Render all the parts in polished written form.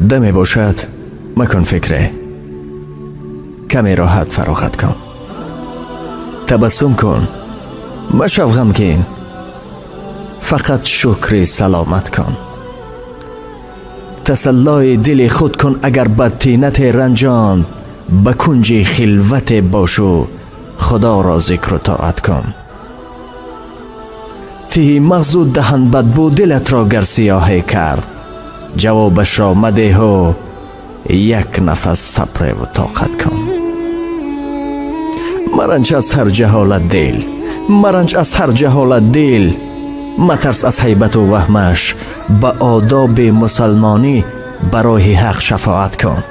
دمی باشد مکن فکره، کمی راحت فراغت کن، تبسم کن، مشو غمگین، فقط شکر سلامت کن. تسلای دل خود کن اگر بدطینت رنجان، به کنج خلوت باشو خدا را ذکر و طاعت کن. تی مغز و دهن بدبو دلت را گر سیاهی کرد، جوابش را مده و یک نفس صبر و طاقت کن. مرنج از هر جهالت دل، مرنج از هر جهالت دل، مترس از حیبت و وهمش، به آداب مسلمانی برای حق شفاعت کن.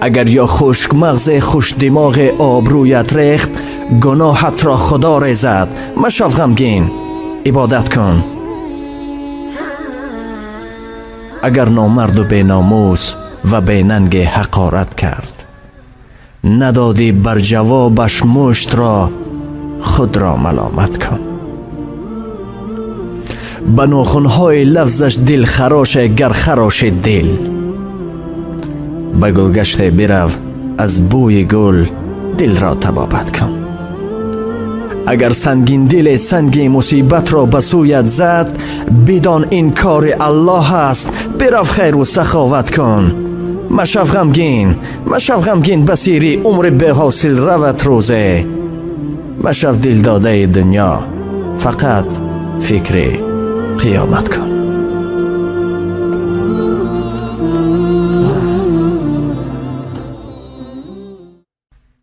اگر یا خشک مغز خوش دماغ آبرویت ریخت، گناهت را خدا ریزد، مشو غمگین، عبادت کن. اگر نامرد و بی ناموس و بی ننگ حقارت کرد، ندادی بر جوابش مشت را، خود را ملامت کن. به ناخنهای لفظش دل خراش گر خراش دل، به گلگشت برو از بوی گل دل را طبابت کن. اگر سنگین دل سنگ مصیبت را به سویت زد، بدان این کار الله است، برو خیر و سخاوت کن. مشو غمگین، مشو غمگین، بسیری عمر به حاصل روت روزه. مشو دل داده دنیا، فقط فکر قیامت کن.